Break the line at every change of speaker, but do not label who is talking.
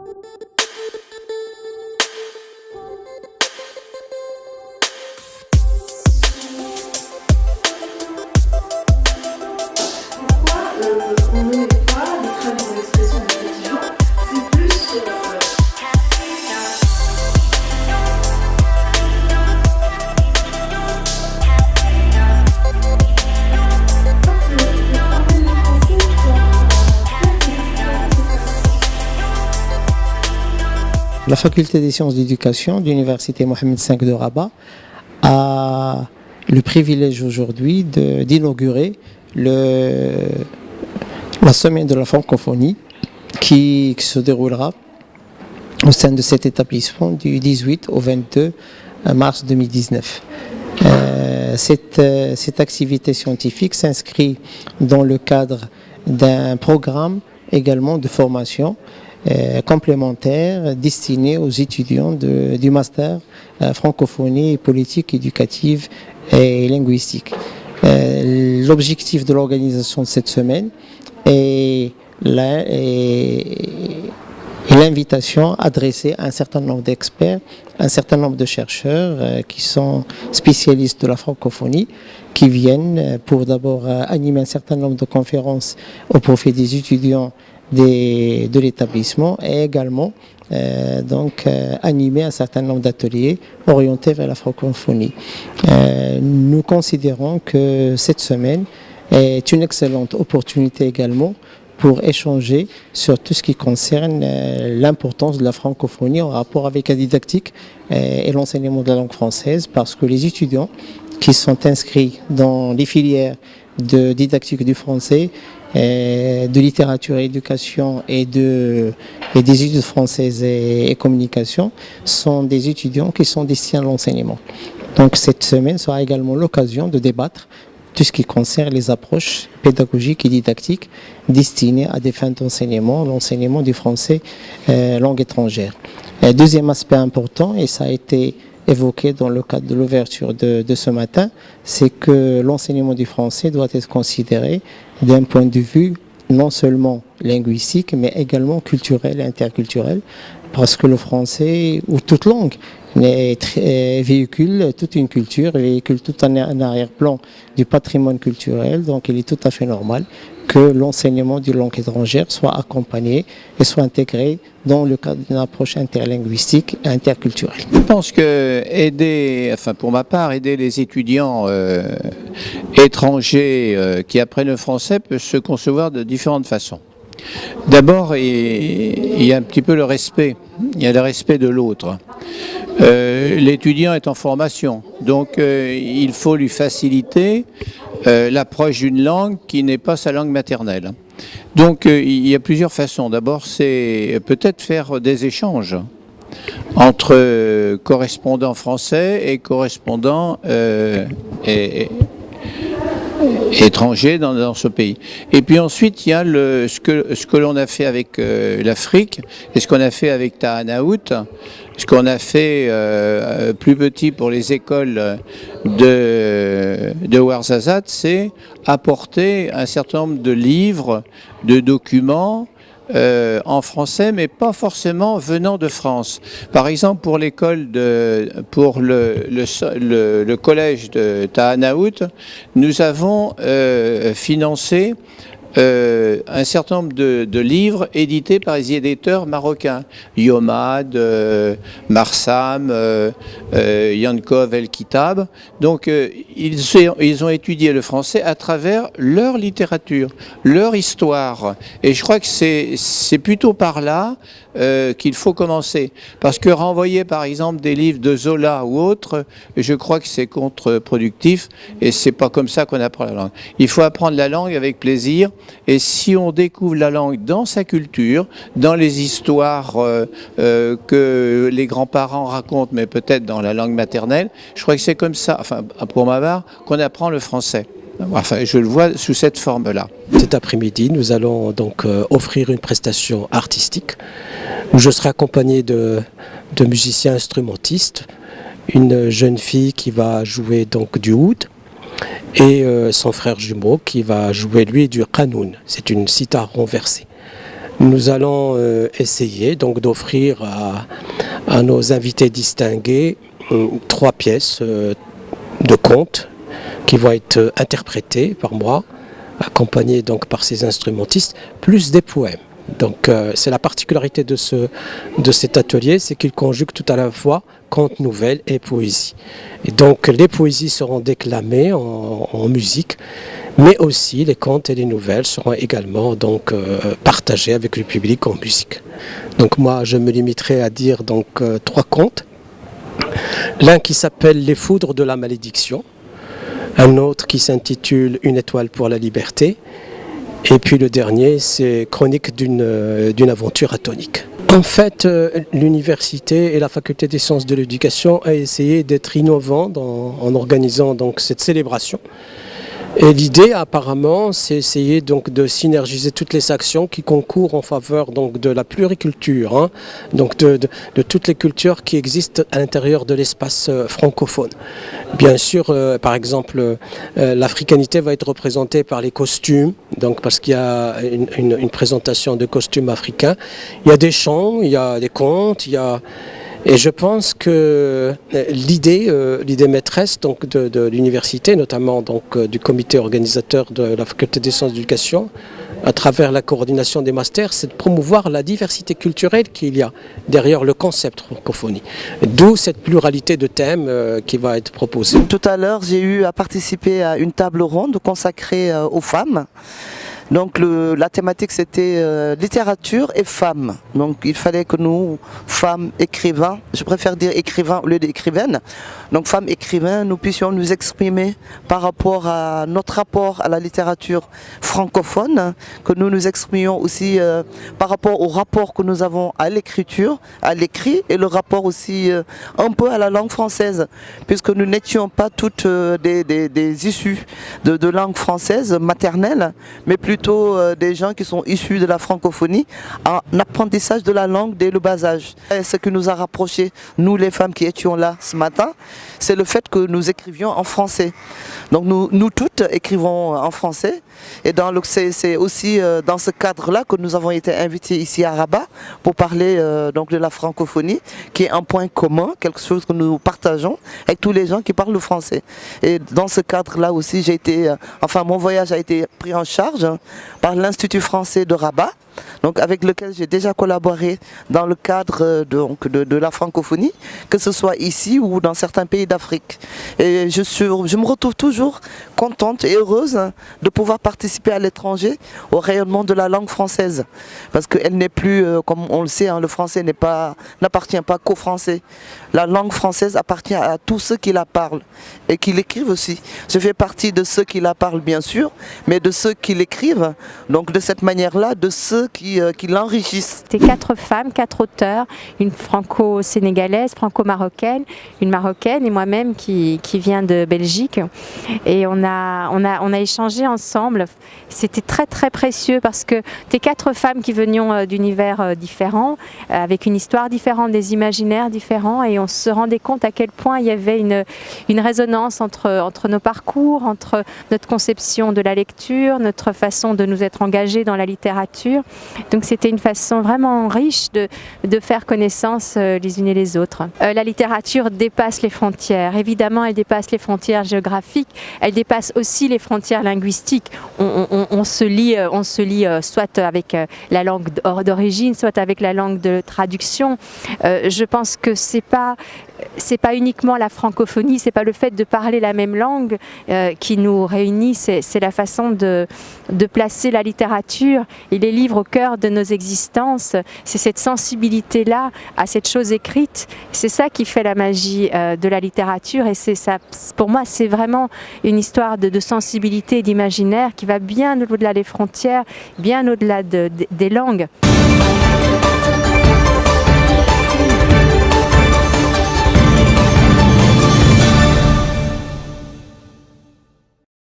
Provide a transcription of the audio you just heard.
On ne met pas les très bonnes expressions des petits gens, c'est plus
La faculté des sciences d'éducation de l'université Mohamed V de Rabat a le privilège aujourd'hui d'inaugurer la semaine de la francophonie qui se déroulera au sein de cet établissement du 18 au 22 mars 2019. Cette activité scientifique s'inscrit dans le cadre d'un programme également de formation complémentaire destiné aux étudiants du master francophonie et politique éducative et linguistique. L'objectif de l'organisation de cette semaine est l'invitation adressée à un certain nombre d'experts, un certain nombre de chercheurs qui sont spécialistes de la francophonie, qui viennent pour d'abord animer un certain nombre de conférences au profit des étudiants de l'établissement et également animer un certain nombre d'ateliers orientés vers la francophonie. Nous considérons que cette semaine est une excellente opportunité également pour échanger sur tout ce qui concerne l'importance de la francophonie en rapport avec la didactique et l'enseignement de la langue française, parce que les étudiants qui sont inscrits dans les filières de didactique du français, de littérature et éducation et des études françaises et communication sont des étudiants qui sont destinés à l'enseignement. Donc cette semaine sera également l'occasion de débattre tout ce qui concerne les approches pédagogiques et didactiques destinées à des fins d'enseignement, l'enseignement du français langue étrangère. Deuxième aspect important, et ça a été évoqué dans le cadre de l'ouverture de ce matin, c'est que l'enseignement du français doit être considéré d'un point de vue non seulement linguistique, mais également culturel et interculturel, parce que le français, ou toute langue, véhicule toute une culture, véhicule tout un arrière-plan du patrimoine culturel, donc il est tout à fait normal que l'enseignement d'une langue étrangère soit accompagné et soit intégré dans le cadre d'une approche interlinguistique et interculturelle.
Je pense que pour ma part, aider les étudiants étrangers qui apprennent le français peut se concevoir de différentes façons. D'abord, il y a un petit peu le respect, il y a le respect de l'autre. L'étudiant est en formation, donc il faut lui faciliter l'approche d'une langue qui n'est pas sa langue maternelle. Donc il y a plusieurs façons. D'abord, c'est peut-être faire des échanges entre correspondants français et correspondants étrangers dans ce pays. Et puis ensuite, il y a ce que l'on a fait avec l'Afrique et ce qu'on a fait avec Tahanaout. Ce qu'on a fait plus petit pour les écoles de Ouarzazate, c'est apporter un certain nombre de livres, de documents en français, mais pas forcément venant de France. Par exemple, pour le collège de Tahanaout, nous avons financé un certain nombre de livres édités par les éditeurs marocains, Yomad, Marsam, Yankov El Kitab. Donc ils ont étudié le français à travers leur littérature, leur histoire. Et je crois que c'est plutôt par là qu'il faut commencer. Parce que renvoyer par exemple des livres de Zola ou autres, je crois que c'est contre-productif et c'est pas comme ça qu'on apprend la langue. Il faut apprendre la langue avec plaisir. Et si on découvre la langue dans sa culture, dans les histoires que les grands-parents racontent, mais peut-être dans la langue maternelle, je crois que c'est comme ça, enfin pour ma part, qu'on apprend le français. Enfin, je le vois sous cette forme-là.
Cet après-midi, nous allons donc offrir une prestation artistique où je serai accompagné de musiciens instrumentistes, une jeune fille qui va jouer donc du oud, et son frère jumeau qui va jouer lui du qanoun, c'est une sitar renversée. Nous allons essayer donc d'offrir à nos invités distingués 3 pièces de contes qui vont être interprétées par moi, accompagnées donc par ces instrumentistes, plus des poèmes. Donc c'est la particularité de cet atelier, c'est qu'il conjugue tout à la fois contes, nouvelles et poésie. Et donc les poésies seront déclamées en musique, mais aussi les contes et les nouvelles seront également donc partagés avec le public en musique. Donc moi je me limiterai à dire donc 3 contes. L'un qui s'appelle Les foudres de la malédiction, un autre qui s'intitule Une étoile pour la liberté, et puis le dernier, c'est Chronique d'une aventure atonique. En fait, l'université et la faculté des sciences de l'éducation a essayé d'être innovant en organisant donc cette célébration. Et l'idée, apparemment, c'est essayer donc de synergiser toutes les actions qui concourent en faveur donc de la pluriculture, hein, donc de toutes les cultures qui existent à l'intérieur de l'espace francophone. Bien sûr, par exemple, l'africanité va être représentée par les costumes, donc parce qu'il y a une présentation de costumes africains. Il y a des chants, il y a des contes, et je pense que l'idée maîtresse donc, de l'université, notamment donc, du comité organisateur de la faculté des sciences de l'éducation, à travers la coordination des masters, c'est de promouvoir la diversité culturelle qu'il y a derrière le concept francophonie. D'où cette pluralité de thèmes qui va être proposée.
Tout à l'heure, j'ai eu à participer à une table ronde consacrée aux femmes. Donc la thématique c'était littérature et femmes. Donc il fallait que nous, femmes écrivains, je préfère dire écrivains au lieu d'écrivaines, donc femmes écrivains, nous puissions nous exprimer par rapport à notre rapport à la littérature francophone, que nous nous exprimions aussi par rapport au rapport que nous avons à l'écriture, à l'écrit, et le rapport aussi un peu à la langue française, puisque nous n'étions pas toutes des issues de langue française maternelle, mais plutôt des gens qui sont issus de la francophonie en apprentissage de la langue dès le bas âge. Et ce qui nous a rapprochés, nous les femmes qui étions là ce matin, c'est le fait que nous écrivions en français. Donc nous toutes écrivons en français, et c'est aussi dans ce cadre-là que nous avons été invités ici à Rabat pour parler donc de la francophonie, qui est un point commun, quelque chose que nous partageons avec tous les gens qui parlent le français. Et dans ce cadre-là aussi, mon voyage a été pris en charge par l'Institut français de Rabat, donc avec lequel j'ai déjà collaboré dans le cadre de la francophonie, que ce soit ici ou dans certains pays d'Afrique. Et je me retrouve toujours contente et heureuse de pouvoir participer à l'étranger au rayonnement de la langue française, parce qu'elle n'est plus, comme on le sait, hein, le français n'appartient pas qu'aux Français. La langue française appartient à tous ceux qui la parlent et qui l'écrivent aussi. Je fais partie de ceux qui la parlent bien sûr, mais de ceux qui l'écrivent, donc de cette manière-là, de ceux qui l'enrichissent.
C'était 4 femmes, 4 auteurs, une franco-sénégalaise, franco-marocaine, une marocaine et moi-même qui vient de Belgique. Et on a échangé ensemble. C'était très très précieux parce que c'était 4 femmes qui venions d'univers différents, avec une histoire différente, des imaginaires différents, et on se rendait compte à quel point il y avait une résonance entre nos parcours, entre notre conception de la lecture, notre façon de nous être engagés dans la littérature. Donc c'était une façon vraiment riche de faire connaissance les unes et les autres. La littérature dépasse les frontières. Évidemment, elle dépasse les frontières géographiques, elle dépasse aussi les frontières linguistiques. On se lie soit avec la langue d'origine, soit avec la langue de traduction. Je pense que c'est pas uniquement la francophonie, c'est pas le fait de parler la même langue qui nous réunit, c'est la façon de placer la littérature et les livres au cœur de nos existences. C'est cette sensibilité-là à cette chose écrite, c'est ça qui fait la magie de la littérature, et c'est ça, pour moi, c'est vraiment une histoire de sensibilité et d'imaginaire qui va bien au-delà des frontières, bien au-delà des langues.